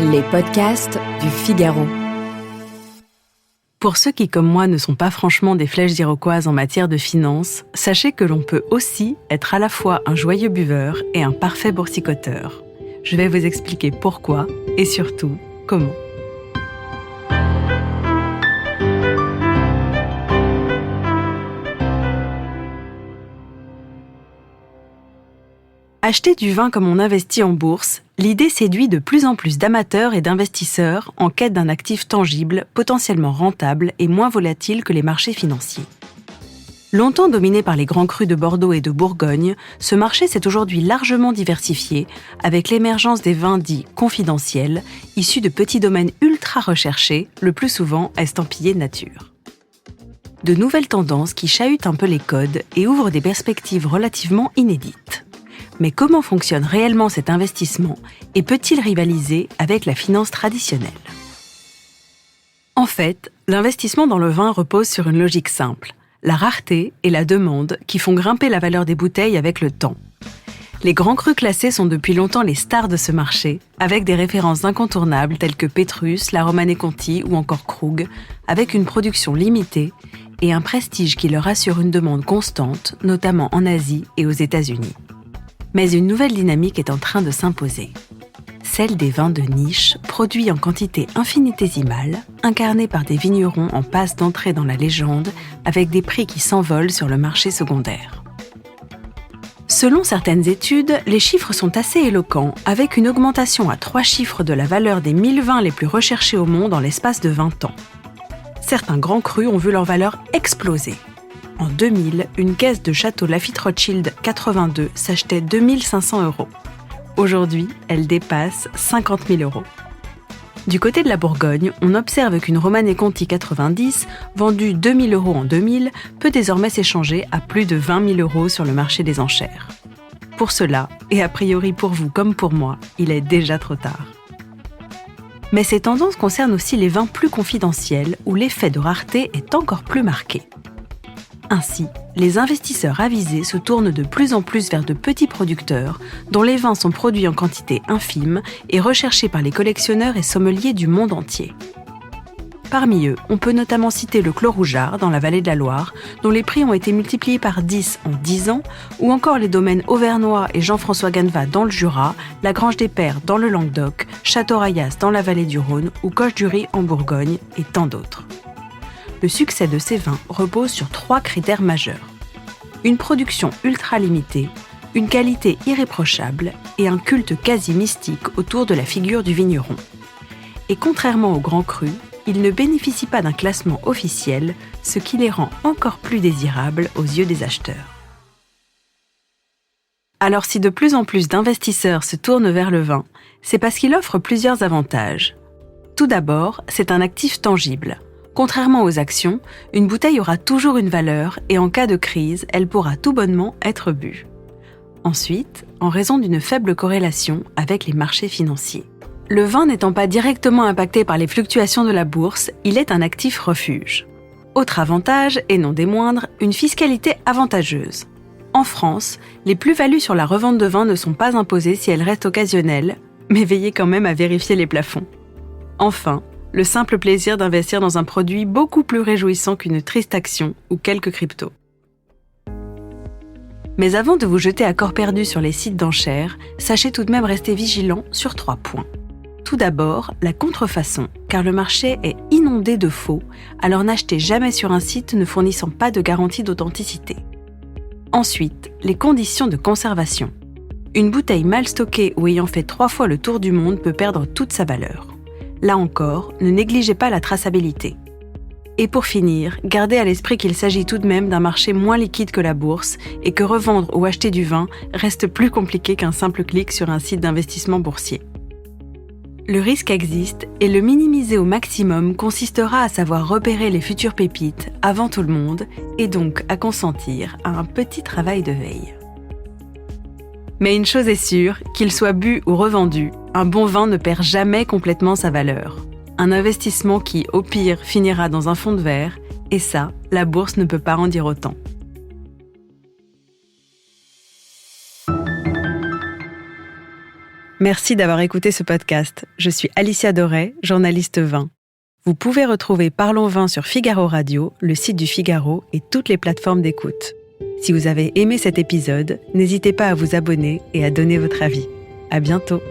Les podcasts du Figaro. Pour ceux qui, comme moi, ne sont pas franchement des flèches iroquoises en matière de finance, sachez que l'on peut aussi être à la fois un joyeux buveur et un parfait boursicoteur. Je vais vous expliquer pourquoi et surtout comment. Acheter du vin comme on investit en bourse, l'idée séduit de plus en plus d'amateurs et d'investisseurs en quête d'un actif tangible, potentiellement rentable et moins volatile que les marchés financiers. Longtemps dominé par les grands crus de Bordeaux et de Bourgogne, ce marché s'est aujourd'hui largement diversifié avec l'émergence des vins dits confidentiels, issus de petits domaines ultra recherchés, le plus souvent estampillés nature. De nouvelles tendances qui chahutent un peu les codes et ouvrent des perspectives relativement inédites. Mais comment fonctionne réellement cet investissement et peut-il rivaliser avec la finance traditionnelle ? En fait, l'investissement dans le vin repose sur une logique simple, la rareté et la demande qui font grimper la valeur des bouteilles avec le temps. Les grands crus classés sont depuis longtemps les stars de ce marché, avec des références incontournables telles que Petrus, la Romanée Conti ou encore Krug, avec une production limitée et un prestige qui leur assure une demande constante, notamment en Asie et aux États-Unis. Mais une nouvelle dynamique est en train de s'imposer. Celle des vins de niche, produits en quantité infinitésimale, incarnés par des vignerons en passe d'entrer dans la légende, avec des prix qui s'envolent sur le marché secondaire. Selon certaines études, les chiffres sont assez éloquents, avec une augmentation à 3 chiffres de la valeur des 1000 vins les plus recherchés au monde en l'espace de 20 ans. Certains grands crus ont vu leur valeur exploser. En 2000, une caisse de Château Lafite Rothschild 82 s'achetait 2 500 €. Aujourd'hui, elle dépasse 50 000 €. Du côté de la Bourgogne, on observe qu'une Romanée Conti 90, vendue 2 000 € en 2000, peut désormais s'échanger à plus de 20 000 € sur le marché des enchères. Pour cela, et a priori pour vous comme pour moi, il est déjà trop tard. Mais ces tendances concernent aussi les vins plus confidentiels, où l'effet de rareté est encore plus marqué. Ainsi, les investisseurs avisés se tournent de plus en plus vers de petits producteurs dont les vins sont produits en quantité infime et recherchés par les collectionneurs et sommeliers du monde entier. Parmi eux, on peut notamment citer le Clos Rougeard dans la vallée de la Loire, dont les prix ont été multipliés par 10 en 10 ans, ou encore les domaines Auvernois et Jean-François Gannevat dans le Jura, la Grange des Pères dans le Languedoc, Château Rayas dans la vallée du Rhône ou Coche-du-Riz en Bourgogne et tant d'autres. Le succès de ces vins repose sur 3 critères majeurs. Une production ultra limitée, une qualité irréprochable et un culte quasi mystique autour de la figure du vigneron. Et contrairement aux grands crus, ils ne bénéficient pas d'un classement officiel, ce qui les rend encore plus désirables aux yeux des acheteurs. Alors si de plus en plus d'investisseurs se tournent vers le vin, c'est parce qu'il offre plusieurs avantages. Tout d'abord, c'est un actif tangible. Contrairement aux actions, une bouteille aura toujours une valeur et en cas de crise, elle pourra tout bonnement être bue. Ensuite, en raison d'une faible corrélation avec les marchés financiers. Le vin n'étant pas directement impacté par les fluctuations de la bourse, il est un actif refuge. Autre avantage, et non des moindres, une fiscalité avantageuse. En France, les plus-values sur la revente de vin ne sont pas imposées si elles restent occasionnelles, mais veillez quand même à vérifier les plafonds. Enfin, le simple plaisir d'investir dans un produit beaucoup plus réjouissant qu'une triste action ou quelques cryptos. Mais avant de vous jeter à corps perdu sur les sites d'enchères, sachez tout de même rester vigilant sur 3 points. Tout d'abord, la contrefaçon, car le marché est inondé de faux, alors n'achetez jamais sur un site ne fournissant pas de garantie d'authenticité. Ensuite, les conditions de conservation. Une bouteille mal stockée ou ayant fait 3 fois le tour du monde peut perdre toute sa valeur. Là encore, ne négligez pas la traçabilité. Et pour finir, gardez à l'esprit qu'il s'agit tout de même d'un marché moins liquide que la bourse et que revendre ou acheter du vin reste plus compliqué qu'un simple clic sur un site d'investissement boursier. Le risque existe et le minimiser au maximum consistera à savoir repérer les futures pépites avant tout le monde et donc à consentir à un petit travail de veille. Mais une chose est sûre, qu'il soit bu ou revendu, un bon vin ne perd jamais complètement sa valeur. Un investissement qui, au pire, finira dans un fond de verre, et ça, la bourse ne peut pas en dire autant. Merci d'avoir écouté ce podcast. Je suis Alicia Doré, journaliste vin. Vous pouvez retrouver Parlons Vin sur Figaro Radio, le site du Figaro et toutes les plateformes d'écoute. Si vous avez aimé cet épisode, n'hésitez pas à vous abonner et à donner votre avis. À bientôt.